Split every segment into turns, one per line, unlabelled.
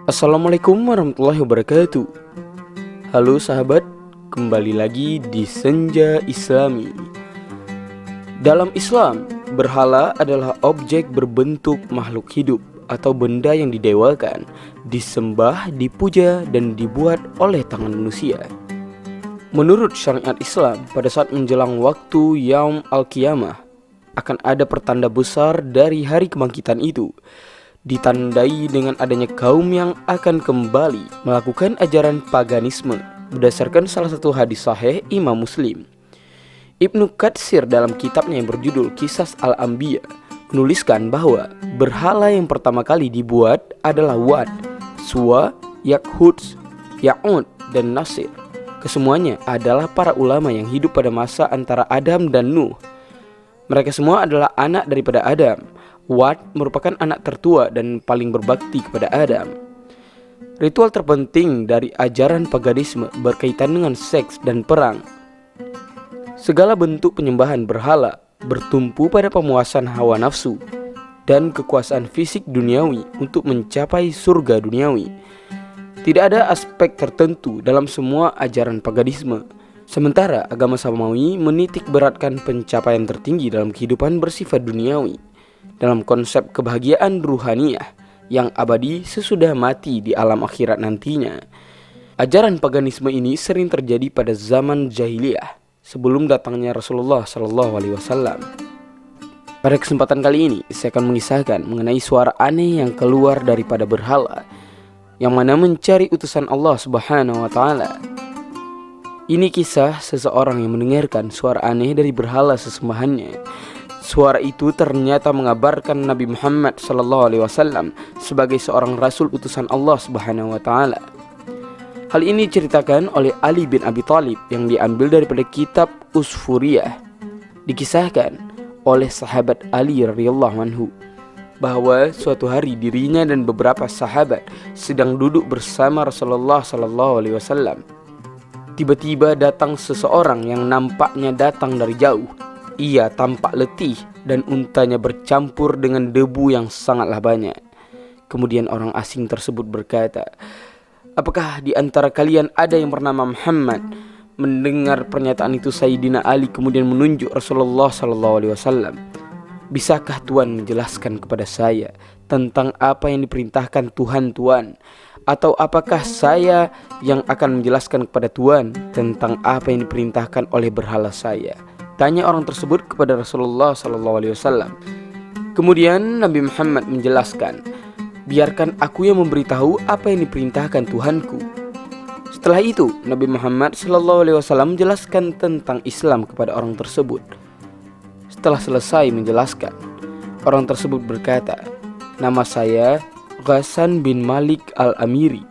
Assalamualaikum warahmatullahi wabarakatuh. Halo sahabat, kembali lagi di Senja Islami. Dalam Islam, berhala adalah objek berbentuk makhluk hidup atau benda yang didewakan, disembah, dipuja, dan dibuat oleh tangan manusia. Menurut syariat Islam, pada saat menjelang waktu Yaum Al-Qiyamah, akan ada pertanda besar dari hari kebangkitan itu, ditandai dengan adanya kaum yang akan kembali melakukan ajaran paganisme berdasarkan salah satu hadis sahih Imam Muslim. Ibnu Katsir dalam kitabnya yang berjudul Qisas Al-Anbiya menuliskan bahwa berhala yang pertama kali dibuat adalah Wad, Suwa, Yaghuz, Ya'ud, dan Nasir. Kesemuanya adalah para ulama yang hidup pada masa antara Adam dan Nuh. Mereka semua adalah anak daripada Adam. Wad merupakan anak tertua dan paling berbakti kepada Adam. Ritual terpenting dari ajaran paganisme berkaitan dengan seks dan perang. Segala bentuk penyembahan berhala bertumpu pada pemuasan hawa nafsu dan kekuasaan fisik duniawi untuk mencapai surga duniawi. Tidak ada aspek tertentu dalam semua ajaran paganisme. Sementara agama Samawi menitik beratkan pencapaian tertinggi dalam kehidupan bersifat duniawi, dalam konsep kebahagiaan ruhaniyah yang abadi sesudah mati di alam akhirat nantinya. Ajaran paganisme ini sering terjadi pada zaman jahiliyah sebelum datangnya Rasulullah SAW. Pada kesempatan kali ini saya akan mengisahkan mengenai suara aneh yang keluar daripada berhala, yang mana mencari utusan Allah Subhanahu wa Ta'ala. Ini kisah seseorang yang mendengarkan suara aneh dari berhala sesembahannya. Suara itu ternyata mengabarkan Nabi Muhammad SAW sebagai seorang rasul utusan Allah Subhanahu wa Ta'ala. Hal ini diceritakan oleh Ali bin Abi Thalib yang diambil daripada kitab Usfuriyah. Dikisahkan oleh sahabat Ali radhiyallahu anhu bahwa suatu hari dirinya dan beberapa sahabat sedang duduk bersama Rasulullah SAW. Tiba-tiba datang seseorang yang nampaknya datang dari jauh. Ia tampak letih dan untanya bercampur dengan debu yang sangatlah banyak. Kemudian orang asing tersebut berkata, "Apakah di antara kalian ada yang bernama Muhammad?" Mendengar pernyataan itu, Sayyidina Ali kemudian menunjuk Rasulullah SAW. "Bisakah Tuan menjelaskan kepada saya tentang apa yang diperintahkan Tuhan? Atau apakah saya yang akan menjelaskan kepada Tuan tentang apa yang diperintahkan oleh berhala saya?" Tanya orang tersebut kepada Rasulullah SAW. Kemudian Nabi Muhammad menjelaskan, "Biarkan aku yang memberitahu apa yang diperintahkan Tuhanku." Setelah itu Nabi Muhammad SAW menjelaskan tentang Islam kepada orang tersebut. Setelah selesai menjelaskan, orang tersebut berkata, "Nama saya Ghassan bin Malik al-Amiri.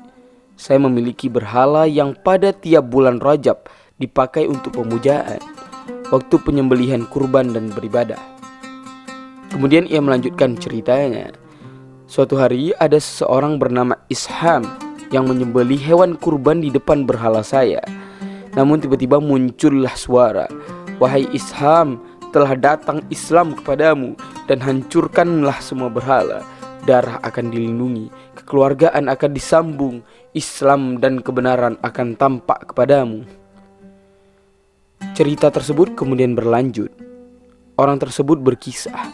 Saya memiliki berhala yang pada tiap bulan Rajab dipakai untuk pemujaan, waktu penyembelihan kurban dan beribadah." Kemudian ia melanjutkan ceritanya. Suatu hari ada seseorang bernama Isham yang menyembelih hewan kurban di depan berhala saya. Namun tiba-tiba muncullah suara, "Wahai Isham, telah datang Islam kepadamu dan hancurkanlah semua berhala. Darah akan dilindungi, kekeluargaan akan disambung, Islam dan kebenaran akan tampak kepadamu." Cerita tersebut kemudian berlanjut. Orang tersebut berkisah,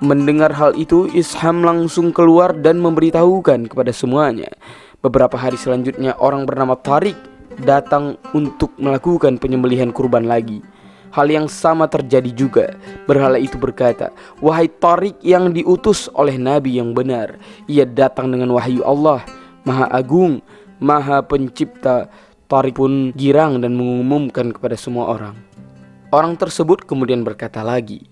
mendengar hal itu Isham langsung keluar dan memberitahukan kepada semuanya. Beberapa hari selanjutnya orang bernama Tariq datang untuk melakukan penyembelihan kurban lagi. Hal yang sama terjadi juga. Berhala itu berkata, "Wahai Tariq yang diutus oleh Nabi yang benar, ia datang dengan wahyu Allah, Maha Agung, Maha Pencipta." Tariq pun girang dan mengumumkan kepada semua orang. Orang tersebut kemudian berkata lagi,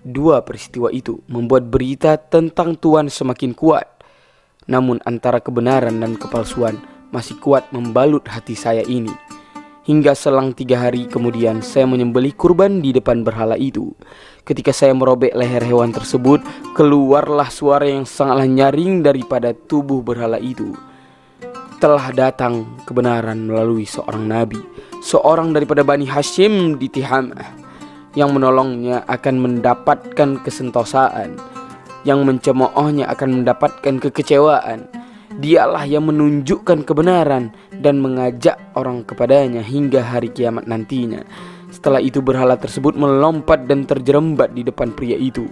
"Dua peristiwa itu membuat berita tentang Tuhan semakin kuat. Namun antara kebenaran dan kepalsuan masih kuat membalut hati saya ini. Hingga selang 3 hari kemudian saya menyembelih kurban di depan berhala itu. Ketika saya merobek leher hewan tersebut, keluarlah suara yang sangatlah nyaring daripada tubuh berhala itu. Telah datang kebenaran melalui seorang nabi, seorang daripada Bani Hashim di Tihamah, yang menolongnya akan mendapatkan kesentosaan, yang mencemoohnya akan mendapatkan kekecewaan, Dialah yang menunjukkan kebenaran dan mengajak orang kepadanya hingga hari kiamat nantinya. Setelah itu berhala tersebut melompat dan terjerembat di depan pria itu.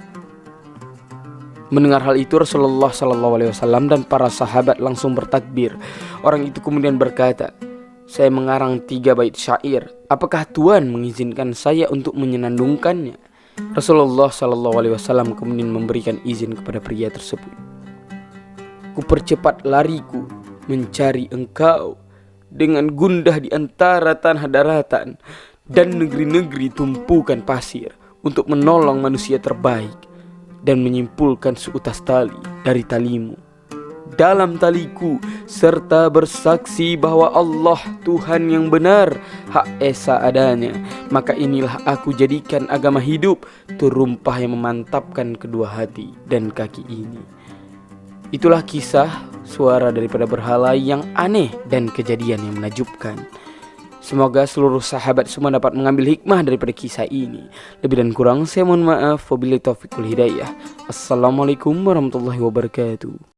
Mendengar hal itu, Rasulullah SAW dan para sahabat langsung bertakbir. Orang itu kemudian berkata, "Saya mengarang 3 bait syair. Apakah Tuhan mengizinkan saya untuk menyenandungkannya?" Rasulullah SAW kemudian memberikan izin kepada pria tersebut. "Kupercepat lariku mencari engkau dengan gundah di antara tanah daratan dan negeri-negeri tumpukan pasir untuk menolong manusia terbaik dan menyimpulkan seutas tali dari talimu dalam taliku serta bersaksi bahwa Allah Tuhan yang benar, hak esa adanya. Maka inilah aku jadikan agama hidup turumpah yang memantapkan kedua hati dan kaki ini." Itulah kisah suara daripada berhala yang aneh dan kejadian yang menakjubkan. Semoga seluruh sahabat semua dapat mengambil hikmah daripada kisah ini. Lebih dan kurang saya mohon maaf. Wabillahi taufiq wal hidayah. Assalamualaikum warahmatullahi wabarakatuh.